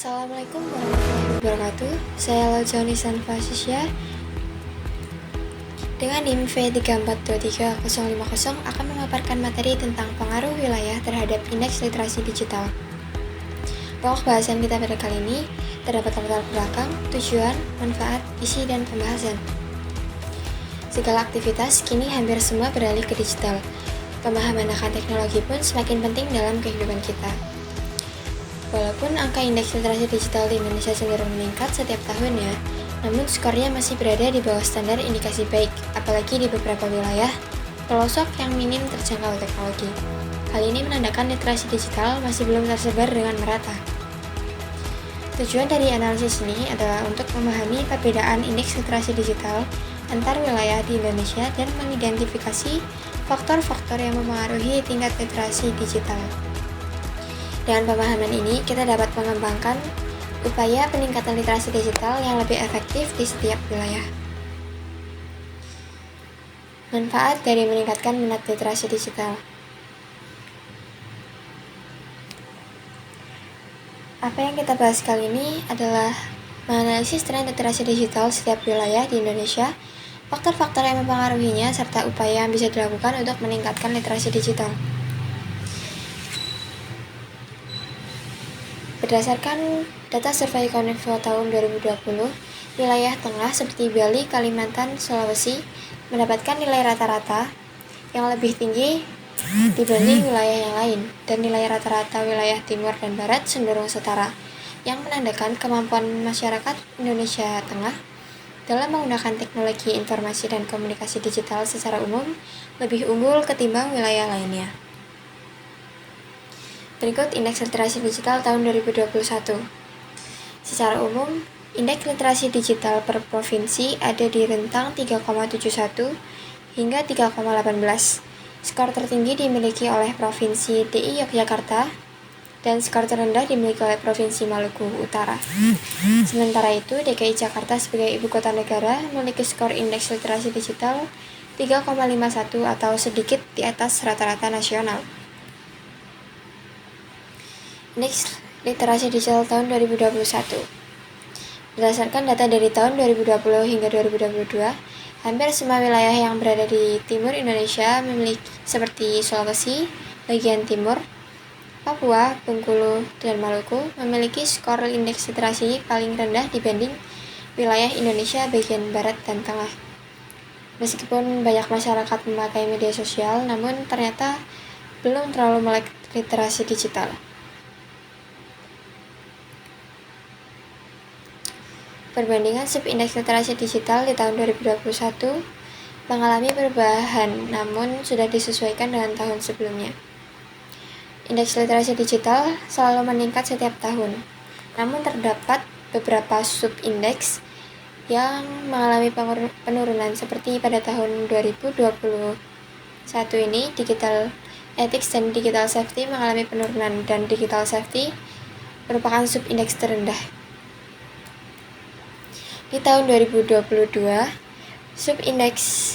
Assalamualaikum warahmatullahi wabarakatuh. Saya Laljani Sanfasisya dengan NIM V34235050 akan memaparkan materi tentang pengaruh wilayah terhadap indeks literasi digital. Pokok bahasan kita pada kali ini terdapat latar belakang, tujuan, manfaat, isi, dan pembahasan. Segala aktivitas kini hampir semua beralih ke digital. Pemahaman akan teknologi pun semakin penting dalam kehidupan kita. Walaupun angka indeks literasi digital di Indonesia cenderung meningkat setiap tahunnya, namun skornya masih berada di bawah standar indikasi baik, apalagi di beberapa wilayah pelosok yang minim terjangkau teknologi. Hal ini menandakan literasi digital masih belum tersebar dengan merata. Tujuan dari analisis ini adalah untuk memahami perbedaan indeks literasi digital antar wilayah di Indonesia dan mengidentifikasi faktor-faktor yang mempengaruhi tingkat literasi digital. Dengan pemahaman ini, kita dapat mengembangkan upaya peningkatan literasi digital yang lebih efektif di setiap wilayah. Manfaat dari meningkatkan minat literasi digital. Apa yang kita bahas kali ini adalah menganalisis tren literasi digital setiap wilayah di Indonesia, faktor-faktor yang mempengaruhinya, serta upaya yang bisa dilakukan untuk meningkatkan literasi digital. Berdasarkan data survei Kominfo tahun 2020, wilayah tengah seperti Bali, Kalimantan, Sulawesi mendapatkan nilai rata-rata yang lebih tinggi dibanding wilayah yang lain, dan nilai rata-rata wilayah timur dan barat cenderung setara, yang menandakan kemampuan masyarakat Indonesia Tengah dalam menggunakan teknologi informasi dan komunikasi digital secara umum lebih unggul ketimbang wilayah lainnya. Berikut indeks literasi digital tahun 2021. Secara umum, indeks literasi digital per provinsi ada di rentang 3,71 hingga 3,18. Skor tertinggi dimiliki oleh Provinsi DI Yogyakarta dan skor terendah dimiliki oleh Provinsi Maluku Utara. Sementara itu, DKI Jakarta sebagai ibu kota negara memiliki skor indeks literasi digital 3,51 atau sedikit di atas rata-rata nasional. Indeks literasi digital tahun 2021. Berdasarkan data dari tahun 2020 hingga 2022, hampir semua wilayah yang berada di timur Indonesia memiliki seperti Sulawesi, bagian timur, Papua, Bengkulu, dan Maluku memiliki skor indeks literasi paling rendah dibanding wilayah Indonesia bagian barat dan tengah. Meskipun banyak masyarakat memakai media sosial, namun ternyata belum terlalu melek literasi digital. Perbandingan subindeks literasi digital di tahun 2021 mengalami perubahan, namun sudah disesuaikan dengan tahun sebelumnya. Indeks literasi digital selalu meningkat setiap tahun, namun terdapat beberapa subindeks yang mengalami penurunan seperti pada tahun 2021 ini, digital ethics dan digital safety mengalami penurunan, dan digital safety merupakan subindeks terendah. Di tahun 2022, subindeks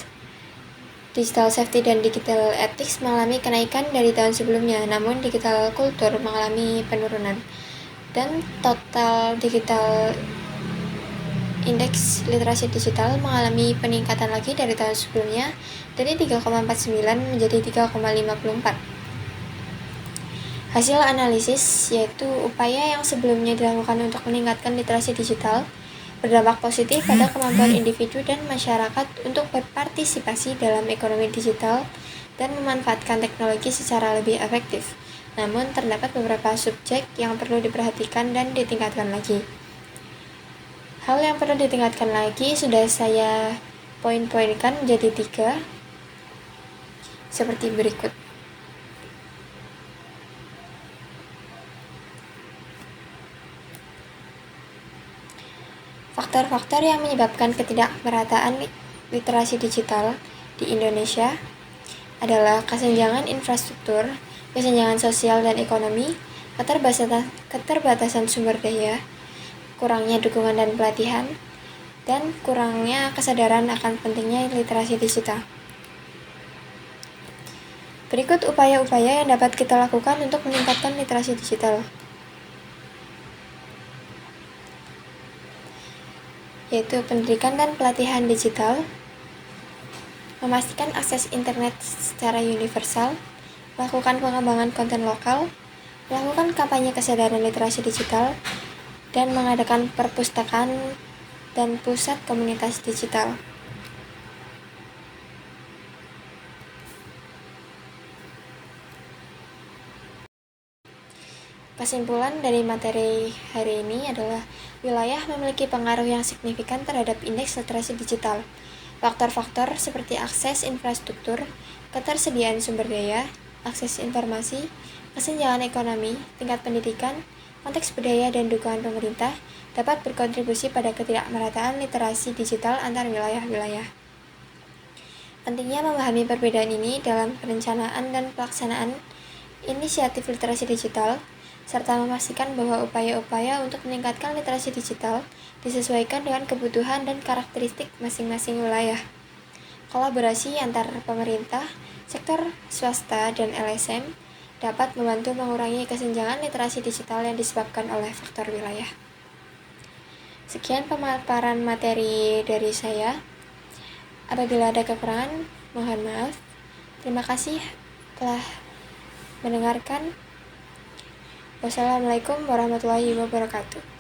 digital safety dan digital ethics mengalami kenaikan dari tahun sebelumnya, namun digital culture mengalami penurunan, dan total digital indeks literasi digital mengalami peningkatan lagi dari tahun sebelumnya dari 3,49 menjadi 3,54. Hasil analisis yaitu upaya yang sebelumnya dilakukan untuk meningkatkan literasi digital berdampak positif pada kemampuan individu dan masyarakat untuk berpartisipasi dalam ekonomi digital dan memanfaatkan teknologi secara lebih efektif. Namun, terdapat beberapa subjek yang perlu diperhatikan dan ditingkatkan lagi. Hal yang perlu ditingkatkan lagi sudah saya poin-poinkan menjadi 3, seperti berikut. Faktor-faktor yang menyebabkan ketidakmerataan literasi digital di Indonesia adalah kesenjangan infrastruktur, kesenjangan sosial dan ekonomi, keterbatasan sumber daya, kurangnya dukungan dan pelatihan, dan kurangnya kesadaran akan pentingnya literasi digital. Berikut upaya-upaya yang dapat kita lakukan untuk meningkatkan literasi digital. yaitu pendidikan dan pelatihan digital, memastikan akses internet secara universal, melakukan pengembangan konten lokal, melakukan kampanye kesadaran literasi digital, dan mengadakan perpustakaan dan pusat komunitas digital. Kesimpulan dari materi hari ini adalah wilayah memiliki pengaruh yang signifikan terhadap indeks literasi digital. Faktor-faktor seperti akses infrastruktur, ketersediaan sumber daya, akses informasi, kesenjangan ekonomi, tingkat pendidikan, konteks budaya, dan dukungan pemerintah dapat berkontribusi pada ketidakmerataan literasi digital antar wilayah-wilayah. Pentingnya memahami perbedaan ini dalam perencanaan dan pelaksanaan inisiatif literasi digital, serta memastikan bahwa upaya-upaya untuk meningkatkan literasi digital disesuaikan dengan kebutuhan dan karakteristik masing-masing wilayah. Kolaborasi antar pemerintah, sektor swasta, dan LSM dapat membantu mengurangi kesenjangan literasi digital yang disebabkan oleh faktor wilayah. Sekian pemaparan materi dari saya. Apabila ada kekurangan, mohon maaf. Terima kasih telah mendengarkan. Wassalamualaikum warahmatullahi wabarakatuh.